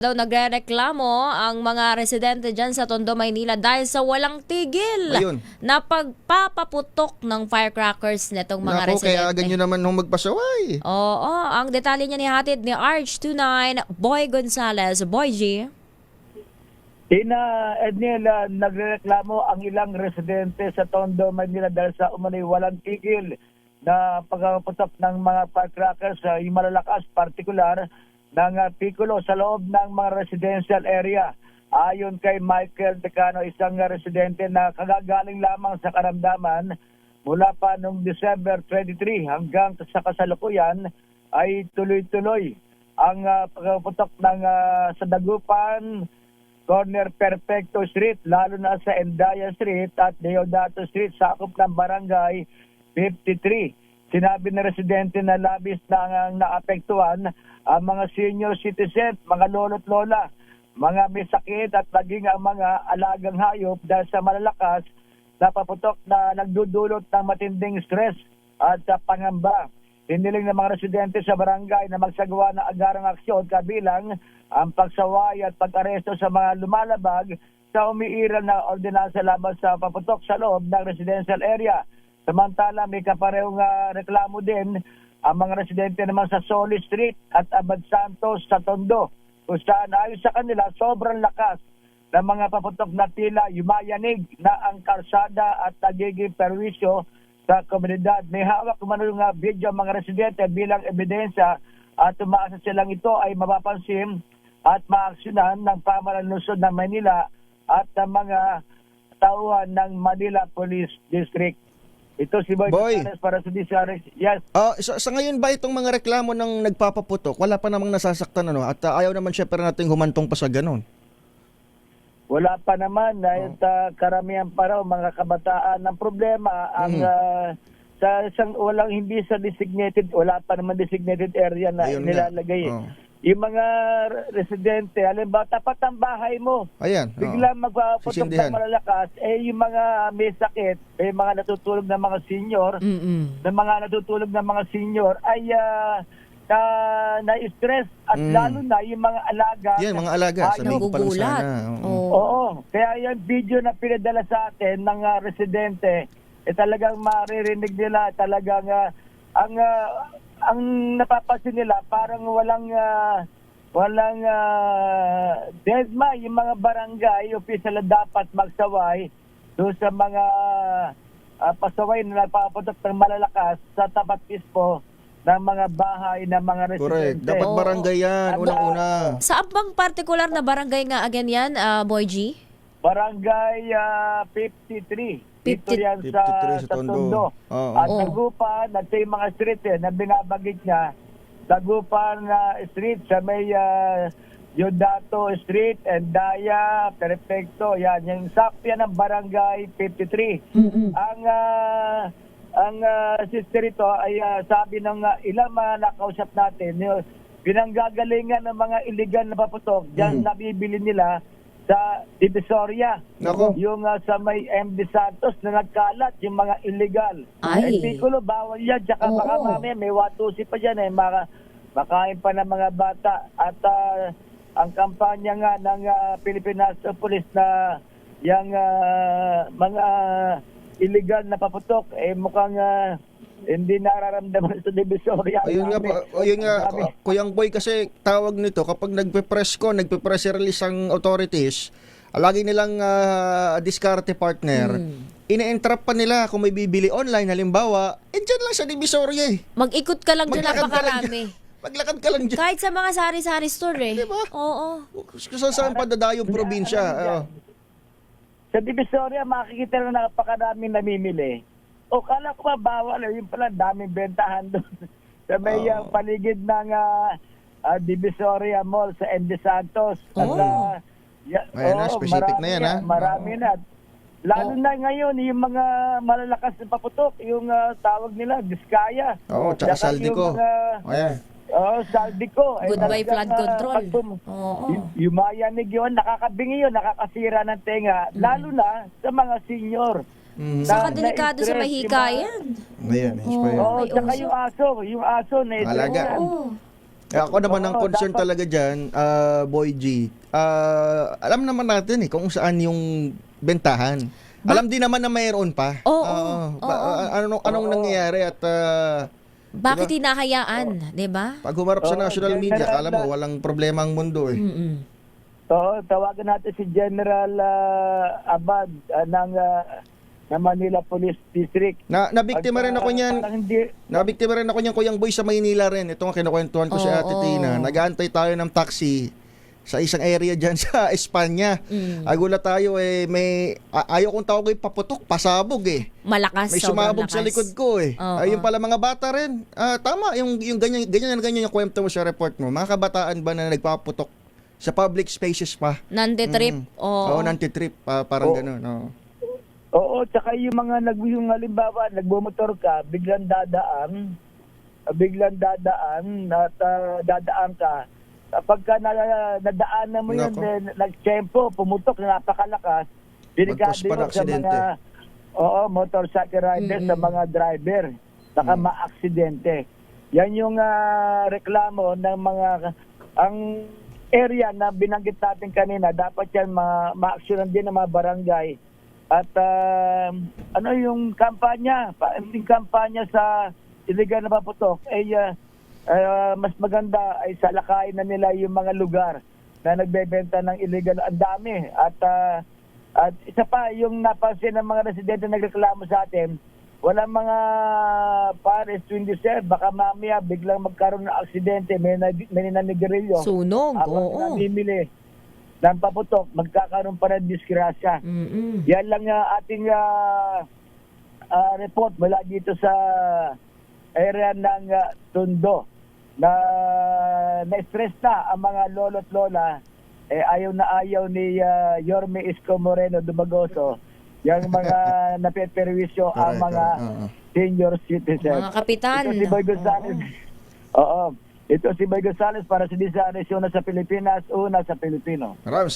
Daw nagrereklamo ang mga residente dyan sa Tondo, Maynila dahil sa walang tigil Ayun. na pagpapaputok ng firecrackers netong mga Nako, residente. kaya ganyan naman nung magpasaway. Oo, ang detalye niya ni hatid ni Arch29 Boy Gonzales. Boy G. Edniel, nagrereklamo ang ilang residente sa Tondo, Manila dahil sa umano'y walang tigil na pagpaputok ng mga firecrackers yung malalakas, partikular ng pikulo sa loob ng mga residential area. Ayon kay Michael Decano, isang residente na kagagaling lamang sa karamdaman mula pa noong December 23 hanggang sa kasalukuyan ay tuloy-tuloy ang pagpaputok ng sa Dagupan, Corner Perfecto Street, lalo na sa Endaya Street at Deodato Street, sakop ng Barangay 53. Sinabi ng residente na labis na naapektuhan ang mga senior citizen, mga lolo't lola, mga may sakit at maging ang mga alagang hayop dahil sa malalakas na paputok na nagdudulot ng matinding stress at pangamba. Hiniling ng mga residente sa barangay na magsagawa ng agarang aksyon kabilang ang pagsaway at pag-aresto sa mga lumalabag sa umiiral na ordinansa laban sa paputok sa loob ng residential area. Samantala, may kaparehong reklamo din ang mga residente naman sa Soli Street at Abad Santos sa Tondo, kung saan ayon sa kanila sobrang lakas ng mga paputok na tila yumayanig na ang kalsada at nagiging perwisyo sa komunidad. May hawak kumano yung video ang mga residente bilang ebidensya at umaasa silang ito ay mapapansin at maaksyonan ng pamahalaan ng lungsod ng Manila at ng mga tauhan ng Manila Police District. Ito si Boy Gonzales para sa DCRX. Yes. Sa ngayon ba itong mga reklamo ng nagpapaputok, wala pa namang nasasaktan ano? At ayaw naman syempre nating humantong pa sa ganun. Wala pa naman dahil karamihan pa raw mga kabataan ng problema ang sa isang walang hindi sa designated, wala pa naman designated area na Ayun nilalagay. Yung mga residente, halimbawa, tapat ang bahay mo. Ayan. Biglang magpaputok Sisindihan. ng malalakas, yung mga may sakit, mga natutulog ng mga senior, ay na-stress at lalo na yung mga alaga. Yan, mga alaga. Sabi ko pa lang nagugulat. sana. Oo. Kaya yung video na pinadala sa atin ng residente, talagang maririnig nila, talagang ang napapansin nila parang walang deadma yung mga barangay official na dapat magsaway doon sa mga pasaway na nagpapaputok ng malalakas sa tapat mismo ng mga bahay ng mga residente. Correct. Dapat barangay yan, unang-una. Saan bang partikular na barangay nga again yan, Boy G? Barangay 53. Dito yan 53 sa sa Tondo. Tondo. Oo. At Dagupan, at yung mga street na binabagit niya, Dagupan Street sa may Yodato Street, Endaya, Perfecto. Yan, yung sakya ng Barangay 53. Ang sister ito ay sabi ng ilang mga nakausap natin, yung pinanggagalingan ng mga illegal na paputok, dyan nabibili nila sa Divisoria. Nako. Yung sa may MD Santos na nagkalat, yung mga illegal. Ay. Pikulo, bawal yan. Tsaka Oo. baka mamaya may watusi pa dyan makain pa ng mga bata. At ang kampanya nga ng Philippine National Police na yung mga illegal na paputok, mukhang hindi nararamdaman sa Divisoria. Ayun nga, Kuyang Boy, kasi tawag nito, kapag nagpe-press release ang authorities, lagi nilang diskarte partner, ina-entrap pa nila kung may bibili online, halimbawa, dyan lang sa Divisoria eh. Mag-ikot ka lang dyan, Maglakad ka lang napakarami. Maglakad ka lang dyan. Kahit sa mga sari-sari store eh. Diba? Oo. Saan padadayong probinsya? Sa Divisoria, makikita na napakaraming namimili. O kala ko bawal, yung pala daming bentahan doon. Sa may paligid ng Divisoria Mall sa MD Santos. Ayan na, specific na yan, ha? Marami na. Lalo na ngayon, yung mga malalakas na paputok, yung tawag nila, Diskaya. Oo, tsaka Saldico. Ayan. Saldico. Goodbye flood control. Oo. Yumayanig yun, nakakabingi yun, nakakasira ng tenga. Lalo na sa mga senior. Saka delikado sa mahika yan. Ayan, Oo. Tsaka yung aso na Alaga. Oo. Ako naman ang Oo, concern dapat- talaga dyan, Boy G, alam naman natin kung saan yung bentahan. Alam din naman na mayroon pa. Oo, Anong nangyayari at Bakit hinahayaan, 'di ba? pag humarap sa Oo, national media, general alam mo, walang problema ang mundo eh. Mm-mm. Oo, tawagan natin si General Abad ng Manila Police District. Nabiktima rin ako niyan. Parang hindi, Nabiktima rin ako niyan, Kuyang Boy, sa Maynila rin. Ito ang kinukwentuhan ko si Ate Oo. Tina. Nag-aantay tayo ng taxi sa isang area dyan sa Espanya. Agulat tayo ayaw kong tawag paputok, pasabog eh. Malakas, May sobrang sumabog sa lakas. likod ko eh. Oo. Ayun pala mga bata rin. Tama, yung ganyan yung kwento mo sa report mo. Mga kabataan ba na nagpaputok sa public spaces pa? Nantitrip. Oo, Oo. nantitrip. Parang Oo. gano'n. Oo. oo, tsaka yung mga yung halimbawa, nagbumotor ka, biglang dadaan at dadaan ka. Kapag ka nadaanan mo yun, Nako. nagtsempo, pumutok na napakalakas, delikado Magkos pa ng yun sa aksidente. mga motorcycle riders, sa mga driver, saka ma-aksidente. Yan yung reklamo ng mga, ang area na binanggit natin kanina, dapat yan ma-aksyonan din ng mga barangay. At ano yung kampanya, yung kampanya sa illegal na paputok, mas maganda ay salakayin na nila yung mga lugar na nagbebenta ng illegal. Ang dami. At isa pa, yung napansin ng mga residente na nagreklamo sa atin, walang mga pares 27, baka mamaya biglang magkaroon ng aksidente, may naninigarilyo. Sunog. Habang Oo. namimili ng paputok, magkakaroon pa ng disgrasya. Mm-mm. Yan lang ating report mula dito sa area ng Tondo na na-stress na ang mga lolo't lola, ayaw na ayaw ni Yorme Isko Moreno Dumagoso yung mga napeperwisyo ang Correct, mga senior citizens. Mga kapitan. Ito si Boy Gonzales. Oo. Ito si Boy Gonzales para sa Disanes, una sa Pilipinas, una sa Pilipino. Maraming